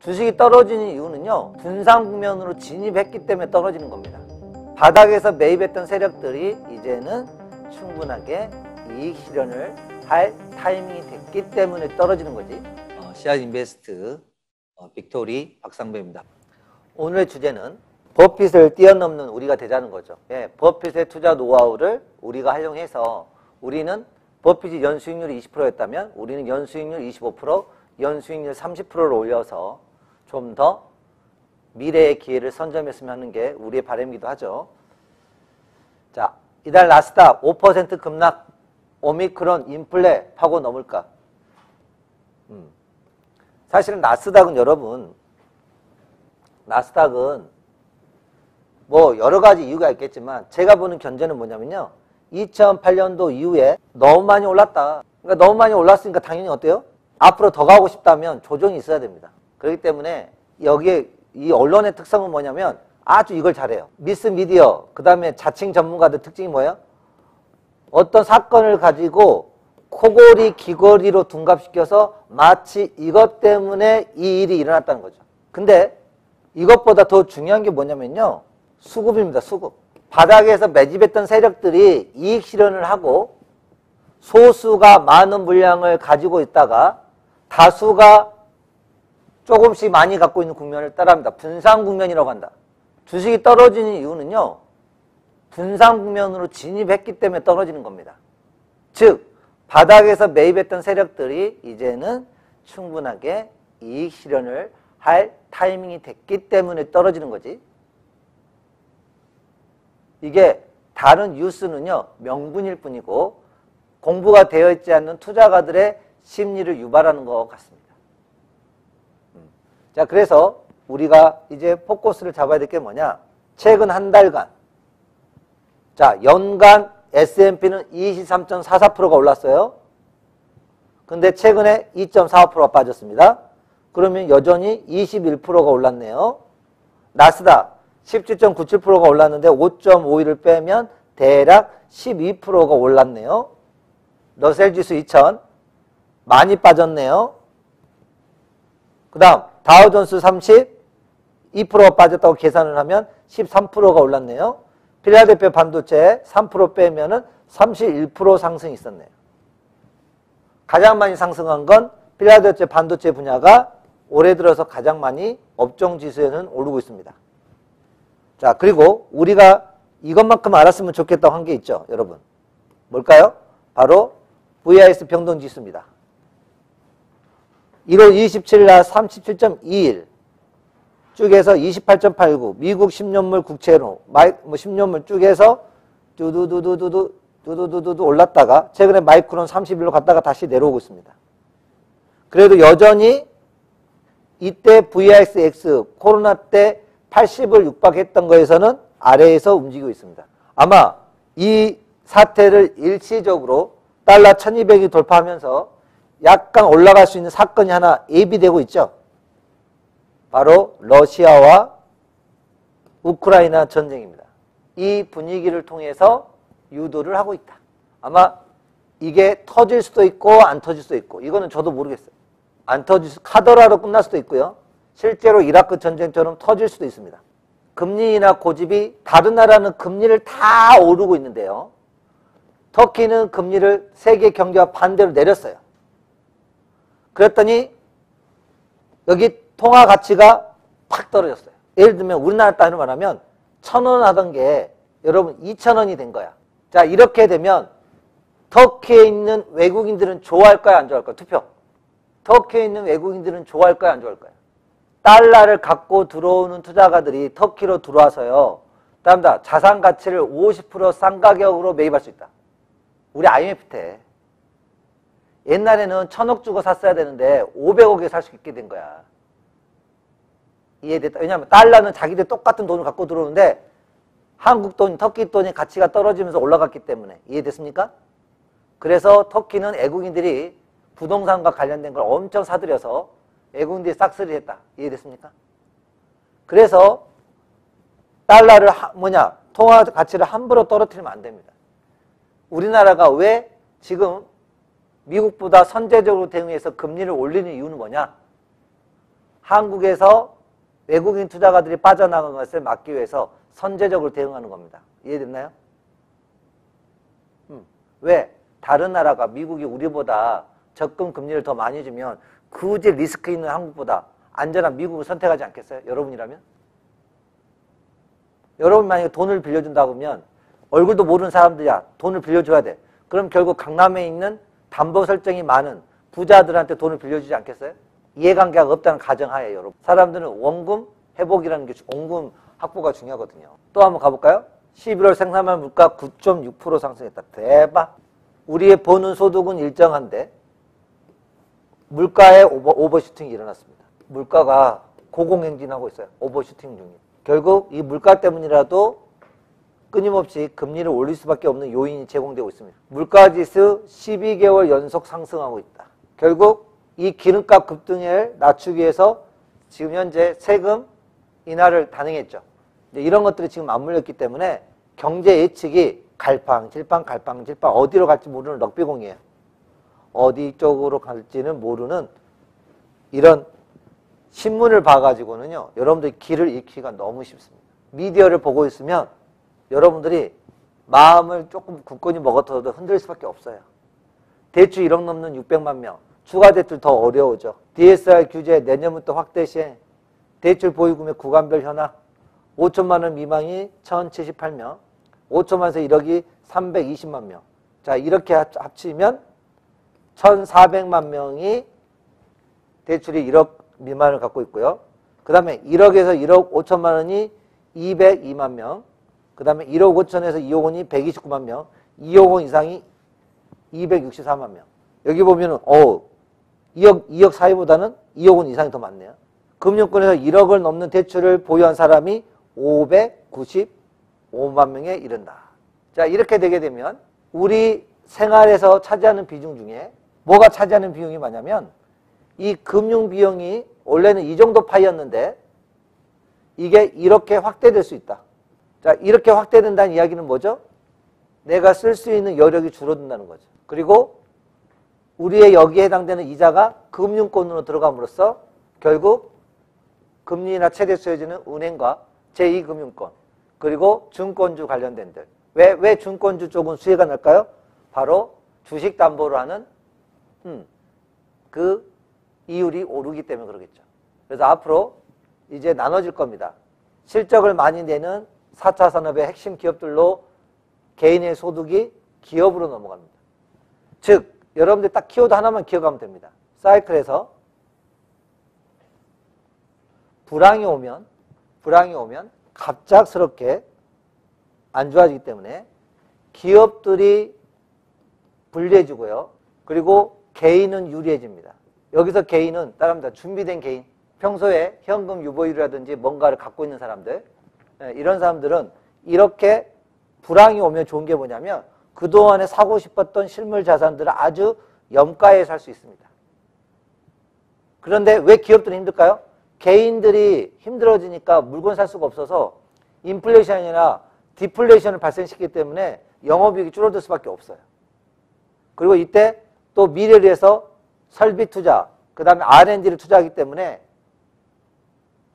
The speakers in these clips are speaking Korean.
주식이 떨어지는 이유는요, 분산 국면으로 진입했기 때문에 떨어지는 겁니다. 바닥에서 매입했던 세력들이 이제는 충분하게 이익 실현을 할 타이밍이 됐기 때문에 떨어지는 거지. 씨앗인베스트 빅토리 박상배입니다. 오늘의 주제는 버핏을 뛰어넘는 우리가 되자는 거죠. 예, 버핏의 투자 노하우를 우리가 활용해서 우리는 버핏이 연수익률이 20%였다면 우리는 연수익률 25%, 연수익률 30%를 올려서 좀 더 미래의 기회를 선점했으면 하는 게 우리의 바람이기도 하죠. 자, 이달 나스닥 5% 급락, 오미크론 인플레 파고 넘을까? 사실은 나스닥은 여러분, 나스닥은 뭐 여러 가지 이유가 있겠지만 제가 보는 견제는 뭐냐면요, 2008년도 이후에 너무 많이 올랐다. 그러니까 너무 많이 올랐으니까 당연히 어때요? 앞으로 더 가고 싶다면 조정이 있어야 됩니다. 그렇기 때문에 여기에 이 언론의 특성은 뭐냐면 아주 이걸 잘해요. 미스 미디어, 그 다음에 자칭 전문가들 특징이 뭐예요? 어떤 사건을 가지고 코골이 귀걸이로 둔갑시켜서 마치 이것 때문에 이 일이 일어났다는 거죠. 근데 이것보다 더 중요한 게 뭐냐면요, 수급입니다. 수급. 바닥에서 매집했던 세력들이 이익 실현을 하고 소수가 많은 물량을 가지고 있다가 다수가 조금씩 많이 갖고 있는 국면을 따라합니다. 분산 국면이라고 한다. 주식이 떨어지는 이유는요, 분산 국면으로 진입했기 때문에 떨어지는 겁니다. 즉, 바닥에서 매입했던 세력들이 이제는 충분하게 이익 실현을 할 타이밍이 됐기 때문에 떨어지는 거지. 이게 다른 뉴스는요, 명분일 뿐이고 공부가 되어 있지 않는 투자가들의 심리를 유발하는 것 같습니다. 자, 그래서 우리가 이제 포커스를 잡아야 될 게 뭐냐? 최근 한 달간, 자, 연간 S&P는 23.44%가 올랐어요. 근데 최근에 2.45%가 빠졌습니다. 그러면 여전히 21%가 올랐네요. 나스닥 17.97%가 올랐는데 5.51을 빼면 대략 12%가 올랐네요. 러셀지수 2000 많이 빠졌네요. 그 다음 다우존스 30 2%가 빠졌다고 계산을 하면 13%가 올랐네요. 필라델피아 반도체 3% 빼면은 31% 상승이 있었네요. 가장 많이 상승한 건 필라델피아 반도체 분야가 올해 들어서 가장 많이 업종 지수에는 오르고 있습니다. 자, 그리고 우리가 이것만큼 알았으면 좋겠다고 한 게 있죠, 여러분. 뭘까요? 바로 VIX 변동지수입니다. 1월 27일 날 37.21 쭉해서 28.89 미국 10년물 국채로 10년물 쭉해서 두두두두두두 올랐다가 최근에 마이크론 31로 갔다가 다시 내려오고 있습니다. 그래도 여전히 이때 VIX 코로나 때 80을 육박했던 거에서는 아래에서 움직이고 있습니다. 아마 이 사태를 일시적으로 달러 1200이 돌파하면서 약간 올라갈 수 있는 사건이 하나 예비되고 있죠. 바로 러시아와 우크라이나 전쟁입니다. 이 분위기를 통해서 유도를 하고 있다. 아마 이게 터질 수도 있고 안 터질 수도 있고, 이거는 저도 모르겠어요. 안 터질 수, 카더라로 끝날 수도 있고요. 실제로 이라크 전쟁처럼 터질 수도 있습니다. 금리 인하 고집이, 다른 나라는 금리를 다 오르고 있는데요, 터키는 금리를 세계 경제와 반대로 내렸어요. 그랬더니 여기 통화 가치가 팍 떨어졌어요. 예를 들면 우리나라 단위로 말하면 1,000원 하던 게 여러분 2,000원이 된 거야. 자, 이렇게 되면 터키에 있는 외국인들은 좋아할까요, 안 좋아할까요? 투표. 터키에 있는 외국인들은 좋아할까요, 안 좋아할까요? 달러를 갖고 들어오는 투자가들이 터키로 들어와서요, 다음 자산 가치를 50% 싼 가격으로 매입할 수 있다. 우리 IMF 때 옛날에는 1,000억 주고 샀어야 되는데 500억에 살 수 있게 된 거야. 이해됐다? 왜냐하면 달러는 자기들 똑같은 돈을 갖고 들어오는데 한국 돈, 터키 돈이 가치가 떨어지면서 올라갔기 때문에. 이해됐습니까? 그래서 터키는 외국인들이 부동산과 관련된 걸 엄청 사들여서 외국인들이 싹쓸이 했다. 이해됐습니까? 그래서 달러를 통화 가치를 함부로 떨어뜨리면 안 됩니다. 우리나라가 왜 지금 미국보다 선제적으로 대응해서 금리를 올리는 이유는 뭐냐? 한국에서 외국인 투자가들이 빠져나간 것을 막기 위해서 선제적으로 대응하는 겁니다. 이해됐나요? 왜? 다른 나라가 미국이 우리보다 적금 금리를 더 많이 주면 굳이 리스크 있는 한국보다 안전한 미국을 선택하지 않겠어요? 여러분이라면? 여러분 만약에 돈을 빌려준다고 하면 얼굴도 모르는 사람들이야 돈을 빌려줘야 돼. 그럼 결국 강남에 있는 담보 설정이 많은 부자들한테 돈을 빌려주지 않겠어요? 이해관계가 없다는 가정하에 여러분. 사람들은 원금 회복이라는 게 원금 확보가 중요하거든요. 또 한번 가볼까요? 11월 생산물 물가 9.6% 상승했다. 대박. 우리의 버는 소득은 일정한데 물가에 오버슈팅이 일어났습니다. 물가가 고공행진하고 있어요. 오버슈팅 중에. 결국 이 물가 때문이라도 끊임없이 금리를 올릴 수밖에 없는 요인이 제공되고 있습니다. 물가지수 12개월 연속 상승하고 있다. 결국 이 기름값 급등을 낮추기 위해서 지금 현재 세금 인하를 단행했죠. 이제 이런 것들이 지금 맞물렸기 때문에 경제 예측이 갈팡질팡 어디로 갈지 모르는 럭비공이에요. 어디 쪽으로 갈지는 모르는 이런 신문을 봐가지고는요. 여러분들이 길을 잃기가 너무 쉽습니다. 미디어를 보고 있으면 여러분들이 마음을 조금 굳건히 먹어둬도 흔들 수밖에 없어요. 대출 1억 넘는 600만 명. 추가 대출 더 어려워져. DSR 규제 내년부터 확대 시행. 대출 보유금액 구간별 현황. 5천만 원 미만이 1078명. 5천만에서 1억이 320만 명. 자, 이렇게 합치면 1400만 명이 대출이 1억 미만을 갖고 있고요. 그 다음에 1억에서 1억 5천만 원이 202만 명. 그 다음에 1억 5천에서 2억 원이 129만 명. 2억 원 이상이 264만 명. 여기 보면은, 2억 사이보다는 2억 원 이상이 더 많네요. 금융권에서 1억을 넘는 대출을 보유한 사람이 595만 명에 이른다. 자, 이렇게 되게 되면 우리 생활에서 차지하는 비중 중에 뭐가 차지하는 비용이 뭐냐면 이 금융 비용이 원래는 이 정도 파이였는데 이게 이렇게 확대될 수 있다. 자, 이렇게 확대된다는 이야기는 뭐죠? 내가 쓸 수 있는 여력이 줄어든다는 거죠. 그리고 우리의 여기에 해당되는 이자가 금융권으로 들어감으로써 결국 금리나 최대 수혜주는 은행과 제2금융권 그리고 증권주 관련된 들. 왜 증권주 쪽은 수혜가 날까요? 바로 주식 담보를 하는 그 이율이 오르기 때문에 그러겠죠. 그래서 앞으로 이제 나눠질 겁니다. 실적을 많이 내는 4차 산업의 핵심 기업들로 개인의 소득이 기업으로 넘어갑니다. 즉 여러분들 딱 키워드 하나만 기억하면 됩니다. 사이클에서 불황이 오면 갑작스럽게 안 좋아지기 때문에 기업들이 불리해지고요. 그리고 개인은 유리해집니다. 여기서 개인은 따라합니다. 준비된 개인. 평소에 현금 유보율이라든지 뭔가를 갖고 있는 사람들. 이런 사람들은 이렇게 불황이 오면 좋은 게 뭐냐면 그동안에 사고 싶었던 실물 자산들을 아주 염가에 살 수 있습니다. 그런데 왜 기업들이 힘들까요? 개인들이 힘들어지니까 물건 살 수가 없어서 인플레이션이 아니라 디플레이션을 발생시키기 때문에 영업이익이 줄어들 수밖에 없어요. 그리고 이때 또 미래를 위해서 설비 투자, 그 다음에 R&D를 투자하기 때문에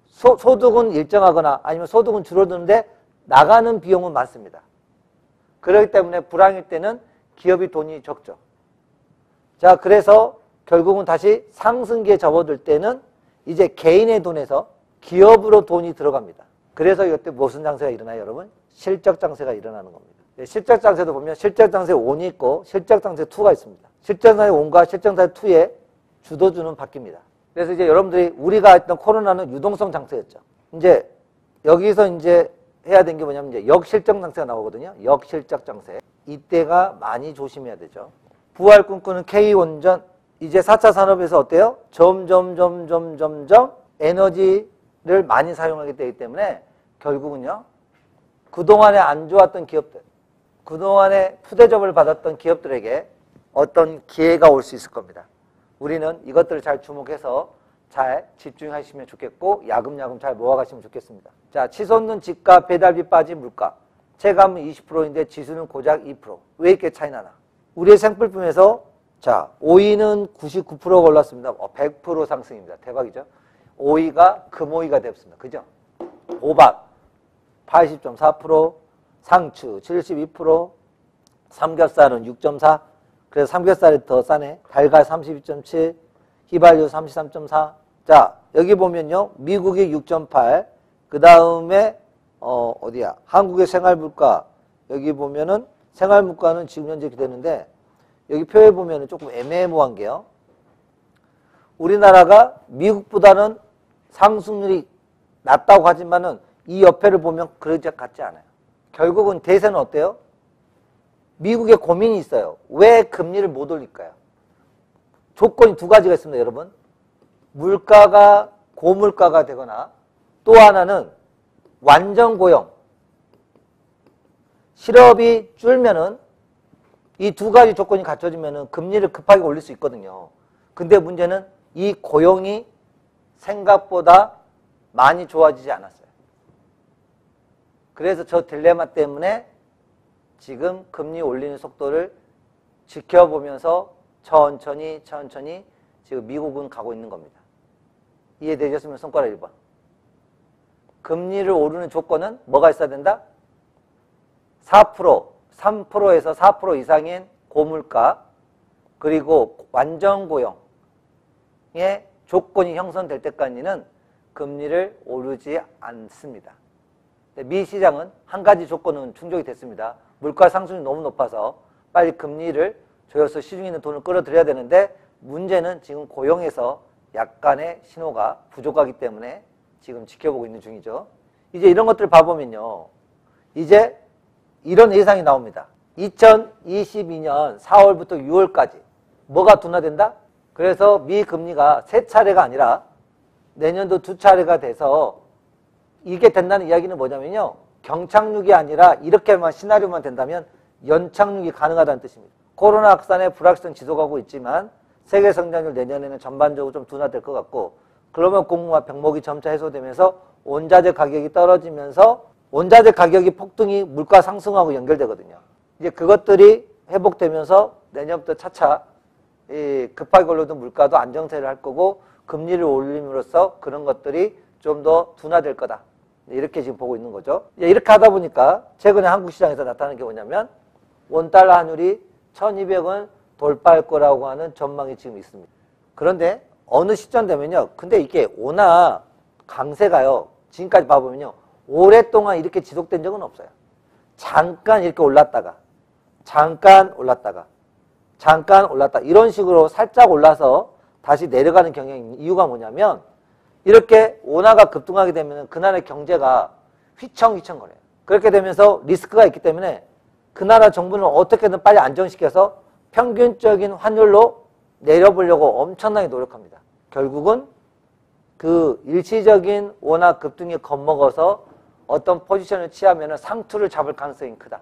소득은 일정하거나 아니면 소득은 줄어드는데 나가는 비용은 많습니다. 그렇기 때문에 불황일 때는 기업이 돈이 적죠. 자, 그래서 결국은 다시 상승기에 접어들 때는 이제 개인의 돈에서 기업으로 돈이 들어갑니다. 그래서 이때 무슨 장세가 일어나요, 여러분? 실적 장세가 일어나는 겁니다. 실적 장세도 보면 실적 장세 1이 있고 실적 장세 2가 있습니다. 실적 장세 1과 실적 장세 2의 주도주는 바뀝니다. 그래서 이제 여러분들이 우리가 했던 코로나는 유동성 장세였죠. 이제 여기서 이제 해야 되는 게 뭐냐면 이제 역실적 장세가 나오거든요. 역실적 장세. 이때가 많이 조심해야 되죠. 부활 꿈꾸는 K원전. 이제 4차 산업에서 어때요? 점점 에너지를 많이 사용하게 되기 때문에 결국은요. 그동안에 안 좋았던 기업들, 그동안에 푸대접을 받았던 기업들에게 어떤 기회가 올 수 있을 겁니다. 우리는 이것들을 잘 주목해서 잘 집중하시면 좋겠고 야금야금 잘 모아가시면 좋겠습니다. 자, 치솟는 집값, 배달비 빠진 물가. 체감은 20%인데 지수는 고작 2%. 왜 이렇게 차이 나나? 우리의 생필품에서 자, 오이는 99%가 올랐습니다. 100% 상승입니다. 대박이죠? 오이가 금오이가 됐습니다. 그죠? 호박 80.4%, 상추 72%, 삼겹살은 6.4%, 그래서 삼겹살이 더 싸네. 달걀 32.7%, 휘발유 33.4%. 자, 여기 보면요. 미국이 6.8%, 그 다음에 어디야? 한국의 생활물가, 여기 보면은 생활물가는 지금 현재 이렇게 되는데, 여기 표에 보면은 조금 애매모호한 게요. 우리나라가 미국보다는 상승률이 낮다고 하지만은 이 옆에를 보면 그러지 같지 않아요. 결국은 대세는 어때요? 미국에 고민이 있어요. 왜 금리를 못 올릴까요? 조건이 두 가지가 있습니다, 여러분. 물가가 고물가가 되거나 또 하나는 완전 고용. 실업이 줄면은 이 두 가지 조건이 갖춰지면은 금리를 급하게 올릴 수 있거든요. 근데 문제는 이 고용이 생각보다 많이 좋아지지 않았어요. 그래서 저 딜레마 때문에 지금 금리 올리는 속도를 지켜보면서 천천히 지금 미국은 가고 있는 겁니다. 이해되셨으면 손가락 1번. 금리를 오르는 조건은 뭐가 있어야 된다? 4%, 3%에서 4% 이상인 고물가, 그리고 완전 고용의 조건이 형성될 때까지는 금리를 오르지 않습니다. 미 시장은 한 가지 조건은 충족이 됐습니다. 물가 상승이 너무 높아서 빨리 금리를 조여서 시중에 있는 돈을 끌어들여야 되는데, 문제는 지금 고용에서 약간의 신호가 부족하기 때문에 지금 지켜보고 있는 중이죠. 이제 이런 것들 봐보면요. 이제 이런 예상이 나옵니다. 2022년 4월부터 6월까지 뭐가 둔화된다? 그래서 미 금리가 3차례가 아니라 내년도 2차례가 돼서 이게 된다는 이야기는 뭐냐면요. 경착륙이 아니라 이렇게만 시나리오만 된다면 연착륙이 가능하다는 뜻입니다. 코로나 확산의 불확실성 지속하고 있지만 세계 성장률 내년에는 전반적으로 좀 둔화될 것 같고, 글로벌 공급망 병목이 점차 해소되면서 원자재 가격이 떨어지면서 원자재 가격이 폭등이 물가 상승하고 연결되거든요. 이제 그것들이 회복되면서 내년부터 차차 급하게 올라오던 물가도 안정세를 할 거고, 금리를 올림으로써 그런 것들이 좀 더 둔화될 거다. 이렇게 지금 보고 있는 거죠. 이렇게 하다 보니까 최근에 한국 시장에서 나타나는 게 뭐냐면 원달러 환율이 1200원 돌파할 거라고 하는 전망이 지금 있습니다. 그런데 어느 시점 되면요. 근데 이게 원화 강세가요. 지금까지 봐보면요. 오랫동안 이렇게 지속된 적은 없어요. 잠깐 이렇게 올랐다가 잠깐 올랐다. 이런 식으로 살짝 올라서 다시 내려가는 경향이 있는 이유가 뭐냐면, 이렇게 원화가 급등하게 되면 그나라의 경제가 휘청휘청거려요. 그렇게 되면서 리스크가 있기 때문에 그 나라 정부는 어떻게든 빨리 안정시켜서 평균적인 환율로 내려보려고 엄청나게 노력합니다. 결국은 그 일시적인 원화 급등에 겁먹어서 어떤 포지션을 취하면 상투를 잡을 가능성이 크다.